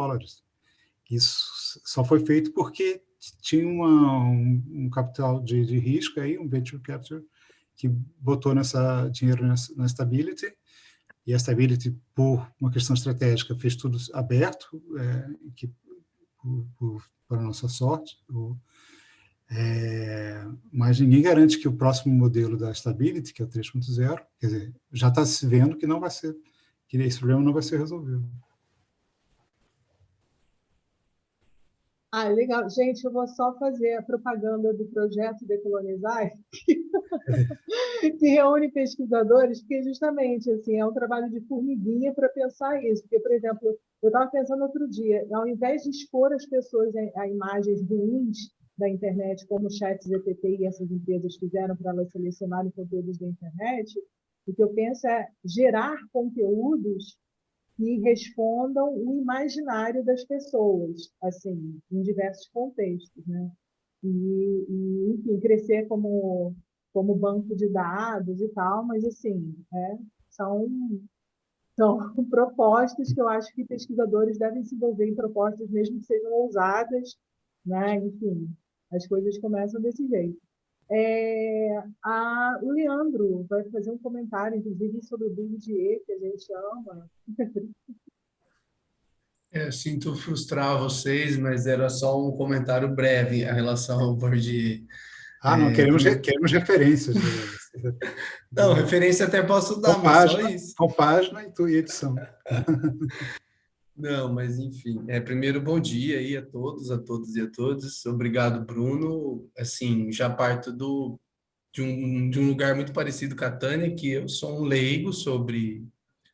Isso só foi feito porque tinha um capital de risco, aí, um venture capital, que botou dinheiro na Stability, e a Stability, por uma questão estratégica, fez tudo aberto, para a nossa sorte. Mas ninguém garante que o próximo modelo da Stability, que é o 3.0, quer dizer, já está se vendo que não vai ser, que esse problema não vai ser resolvido. Legal. Gente, eu vou só fazer a propaganda do projeto Decolonizar, que reúne pesquisadores, porque justamente assim, é um trabalho de formiguinha para pensar isso. Porque, por exemplo, eu estava pensando outro dia, ao invés de expor as pessoas a imagens ruins da internet, como o ChatGPT e essas empresas fizeram para elas selecionarem conteúdos da internet, o que eu penso é gerar conteúdos que respondam o imaginário das pessoas, assim, em diversos contextos, né? Enfim, crescer como banco de dados e tal, mas, assim, são propostas que eu acho que pesquisadores devem se envolver em propostas, mesmo que sejam ousadas, né? Enfim, as coisas começam desse jeito. O Leandro vai fazer um comentário, inclusive, sobre o Bourdieu, que a gente ama. Sinto frustrar vocês, mas era só um comentário breve em relação ao Bourdieu. Não, queremos referências. Não, referência até posso dar, com mas página, só isso. Com página e edição. Não, mas enfim. Primeiro, bom dia aí a todos e a todas. Obrigado, Bruno. Assim, já parto de um lugar muito parecido com a Tânia, que eu sou um leigo sobre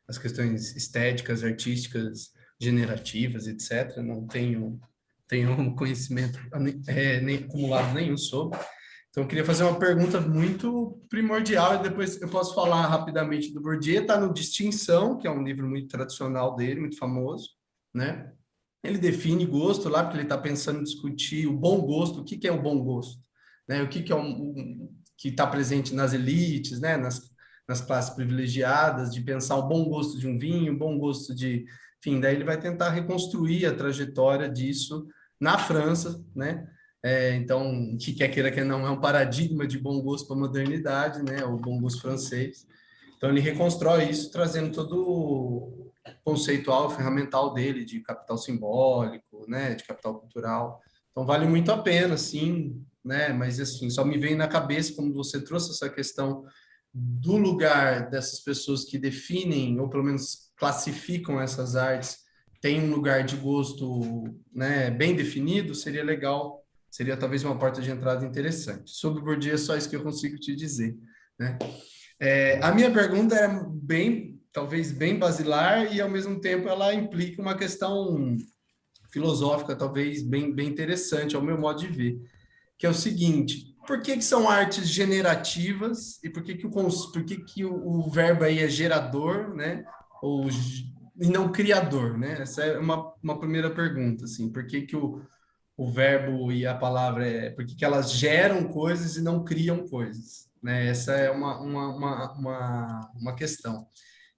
as questões estéticas, artísticas, generativas, etc. Não tenho conhecimento nem acumulado nenhum sobre. Então, eu queria fazer uma pergunta muito primordial e depois eu posso falar rapidamente do Bourdieu. Está no Distinção, que é um livro muito tradicional dele, muito famoso, né? Ele define gosto lá, porque ele está pensando em discutir o bom gosto, o que é o bom gosto, né? O que é que está presente nas elites, né? Nas classes privilegiadas, de pensar o bom gosto de um vinho, o bom gosto de... Enfim, daí ele vai tentar reconstruir a trajetória disso na França, né? Então, que quer queira que não, é um paradigma de bom gosto para a modernidade, né? O bom gosto francês. Então, ele reconstrói isso, trazendo todo o conceitual, ferramental dele, de capital simbólico, né? De capital cultural. Então, vale muito a pena, sim, né? Mas, assim, só me vem na cabeça, como você trouxe essa questão do lugar dessas pessoas que definem, ou pelo menos classificam essas artes, tem um lugar de gosto, né, bem definido, seria legal. Seria talvez uma porta de entrada interessante. Sobre o Bourdieu, é só isso que eu consigo te dizer, né? A minha pergunta é talvez bem basilar e, ao mesmo tempo, ela implica uma questão filosófica, talvez bem interessante, ao meu modo de ver, que é o seguinte: por que são artes generativas e por que o verbo aí é gerador, né? E não criador, né? Essa é uma primeira pergunta, assim. Por que o verbo e a palavra porque elas geram coisas e não criam coisas, né? Essa é uma questão.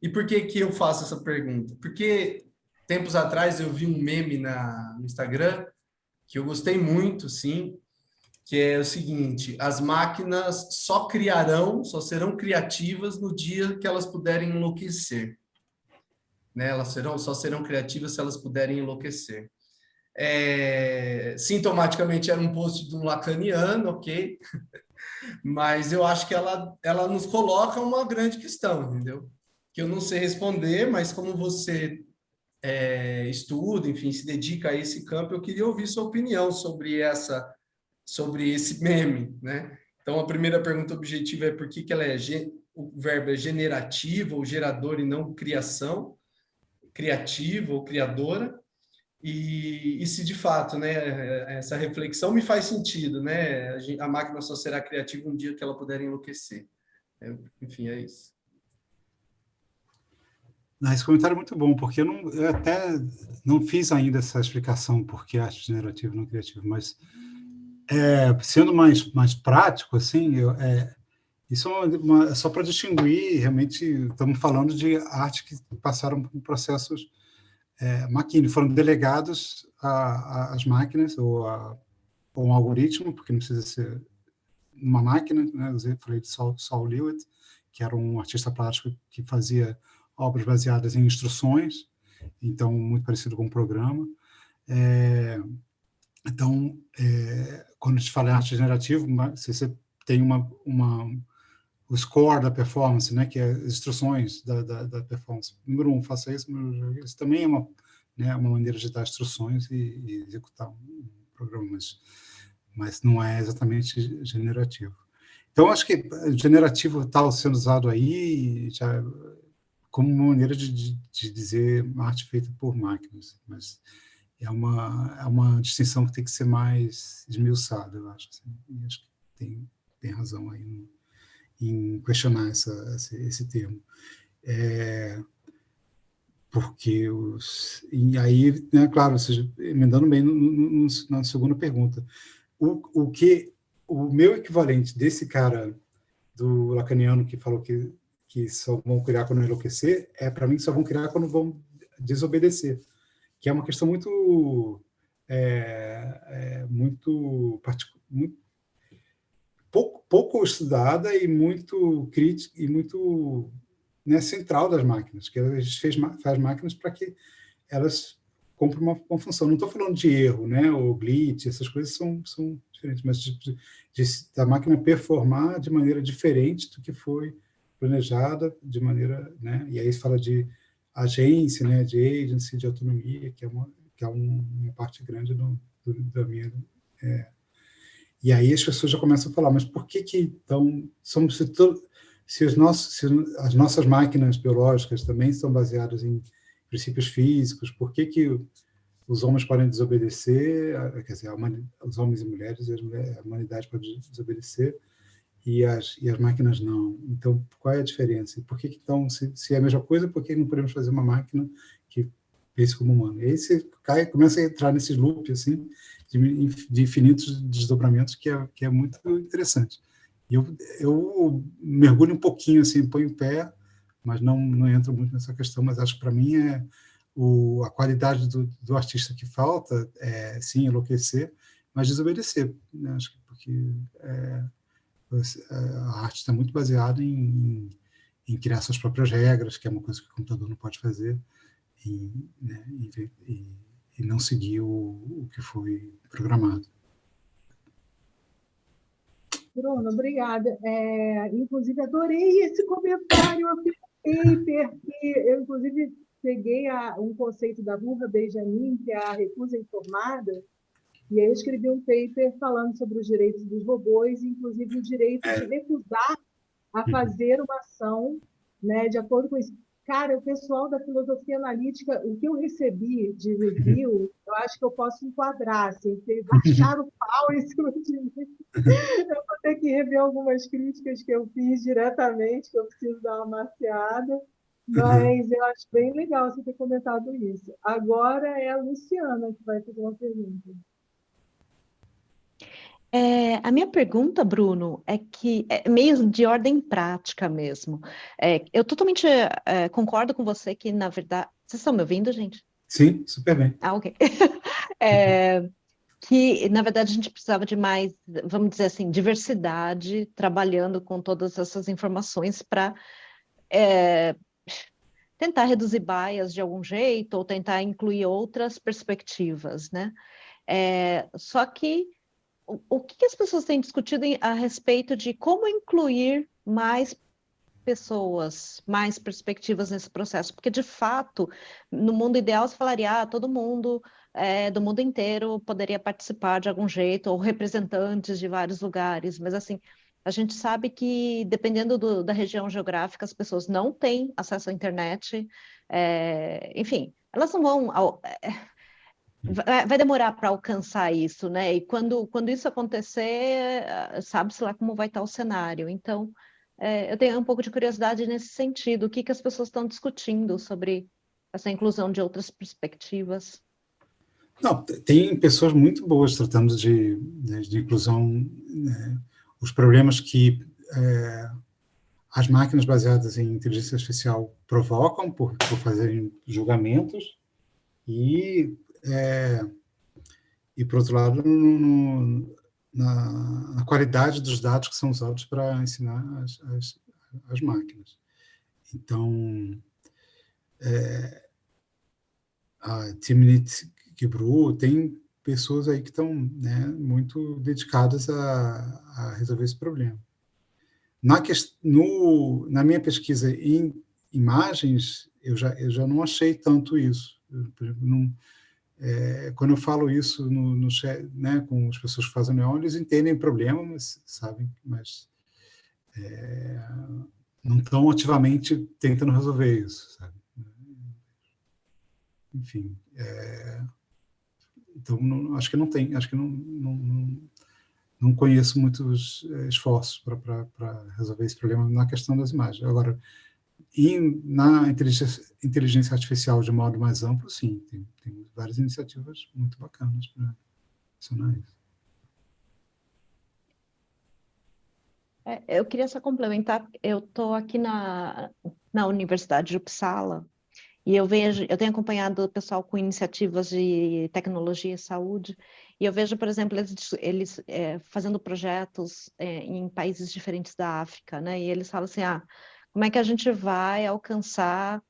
E por que eu faço essa pergunta? Porque tempos atrás eu vi um meme no Instagram que eu gostei muito, sim, que é o seguinte: as máquinas só serão criativas no dia que elas puderem enlouquecer, né? Elas só serão criativas se elas puderem enlouquecer. Sintomaticamente era um post de um lacaniano, ok? Mas eu acho que ela nos coloca uma grande questão, entendeu? Que eu não sei responder, mas como você estuda, enfim, se dedica a esse campo, eu queria ouvir sua opinião sobre esse meme, né? Então, a primeira pergunta objetiva é por que o verbo é generativo ou gerador e não criação, criativa ou criadora. E se de fato, né, essa reflexão me faz sentido, né? A máquina só será criativa um dia que ela puder enlouquecer. Enfim, é isso. Esse comentário é muito bom, porque eu até não fiz ainda essa explicação por que arte generativa e não criativa, mas sendo mais prático, assim, isso é só para distinguir, realmente, estamos falando de arte que passaram por processos foram delegados às máquinas ou a um algoritmo, porque não precisa ser uma máquina, né? Eu falei de Saul Lewitt, que era um artista plástico que fazia obras baseadas em instruções, então muito parecido com um programa. Então, quando a gente fala em arte generativa, se você tem o score da performance, né, que é as instruções da performance. Número 1, faça isso. Isso também é uma maneira de dar instruções e executar um programa, mas não é exatamente generativo. Então, acho que generativo está sendo usado aí já como uma maneira de dizer arte feita por máquinas, mas é uma distinção que tem que ser mais esmiuçada, eu acho. Assim, e acho que tem razão aí em questionar esse termo. Porque e aí, né, claro, ou seja, emendando bem na segunda pergunta, o meu equivalente desse cara do lacaniano que falou que só vão criar quando enlouquecer, para mim, só vão criar quando vão desobedecer, que é uma questão muito pouco estudada e muito crítica e muito, né, central das máquinas, que a gente faz máquinas para que elas cumprem uma função. Não estou falando de erro, né, ou glitch, essas coisas são diferentes, mas da máquina performar de maneira diferente do que foi planejada, de maneira, né, e aí se fala de agência, né, de agency, de autonomia, que é uma parte grande da minha... E aí as pessoas já começam a falar, mas por que então se as nossas máquinas biológicas também são baseadas em princípios físicos, por que os homens podem desobedecer, quer dizer, os homens e mulheres, a humanidade pode desobedecer e as máquinas não? Então, qual é a diferença? Por que então, se é a mesma coisa, por que não podemos fazer uma máquina que pense como humano? E aí você começa a entrar nesses loops, assim, de infinitos desdobramentos, que é muito interessante. E eu mergulho um pouquinho, assim, ponho o pé, mas não entro muito nessa questão, mas acho que, para mim, a qualidade do artista que falta sim, enlouquecer, mas desobedecer, né? Acho que porque a arte está muito baseada em criar suas próprias regras, que é uma coisa que o computador não pode fazer, né, e não seguir o que foi programado. Bruno, obrigada. Inclusive, adorei esse comentário. Eu fiz um paper que eu, inclusive, peguei um conceito da Burra Benjamin, que é a recusa informada, e aí eu escrevi um paper falando sobre os direitos dos robôs, inclusive o direito de recusar a fazer uma ação, né, de acordo com isso. Cara, o pessoal da filosofia analítica, o que eu recebi de review, eu acho que eu posso enquadrar, assim, vocês acharam pau em cima de mim. Eu vou ter que rever algumas críticas que eu fiz diretamente, que eu preciso dar uma mapeada, mas eu acho bem legal você ter comentado isso. Agora é a Luciana que vai fazer uma pergunta. A minha pergunta, Bruno, é que é meio de ordem prática mesmo. Eu totalmente concordo com você que, na verdade... Vocês estão me ouvindo, gente? Sim, super bem. Ok. Que, na verdade, a gente precisava de mais, vamos dizer assim, diversidade, trabalhando com todas essas informações para tentar reduzir bias de algum jeito ou tentar incluir outras perspectivas, né? Só que o que as pessoas têm discutido a respeito de como incluir mais pessoas, mais perspectivas nesse processo? Porque, de fato, no mundo ideal, você falaria, todo mundo do mundo inteiro poderia participar de algum jeito, ou representantes de vários lugares, mas, assim, a gente sabe que, dependendo da região geográfica, as pessoas não têm acesso à internet, enfim, elas não vão... Vai demorar para alcançar isso, né? E quando isso acontecer, sabe-se lá como vai estar o cenário. Então, eu tenho um pouco de curiosidade nesse sentido. O que as pessoas estão discutindo sobre essa inclusão de outras perspectivas? Não, tem pessoas muito boas tratando de inclusão, né? Os problemas que as máquinas baseadas em inteligência artificial provocam por fazerem julgamentos e por outro lado, na qualidade dos dados que são usados para ensinar as máquinas. Então, a Timnit Gebru tem pessoas aí que estão, né, muito dedicadas a resolver esse problema. Na minha pesquisa em imagens, eu já não achei tanto isso. Quando eu falo isso no chat, né, com as pessoas que fazem neon, eles entendem o problema, mas sabem, mas não estão ativamente tentando resolver isso, sabe? Enfim, então acho que não tem, acho que não conheço muitos esforços para resolver esse problema na questão das imagens. Agora, na inteligência artificial de modo mais amplo, sim, tem várias iniciativas muito bacanas para funcionar isso. Eu queria só complementar, eu estou aqui na Universidade de Uppsala, e eu tenho acompanhado o pessoal com iniciativas de tecnologia e saúde, e eu vejo, por exemplo, eles fazendo projetos em países diferentes da África, né? E eles falam assim, como é que a gente vai alcançar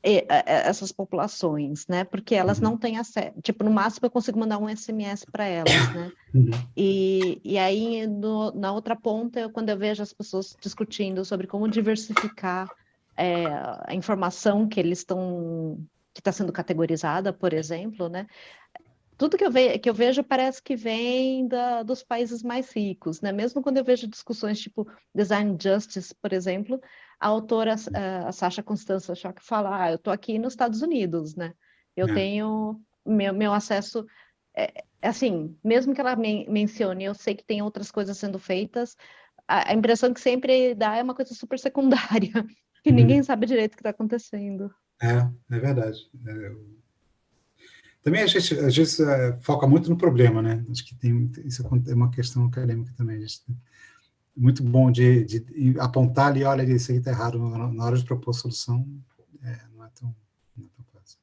essas populações, né? Porque elas não têm acesso, tipo, no máximo eu consigo mandar um SMS para elas, né? E aí, na outra ponta, quando eu vejo as pessoas discutindo sobre como diversificar a informação que está sendo categorizada, por exemplo, né? Tudo que eu vejo parece que vem dos países mais ricos, né? Mesmo quando eu vejo discussões tipo Design Justice, por exemplo, a autora, a Sasha Constanza Schock, fala, eu estou aqui nos Estados Unidos, né? Eu tenho meu acesso... assim, mesmo que ela mencione, eu sei que tem outras coisas sendo feitas, a impressão que sempre dá é uma coisa super secundária, que ninguém sabe direito o que está acontecendo. É verdade. Também a gente às vezes foca muito no problema, né? Acho que isso é uma questão acadêmica também. Muito bom de apontar ali, olha, isso aí está errado, na hora de propor solução, não é tão fácil.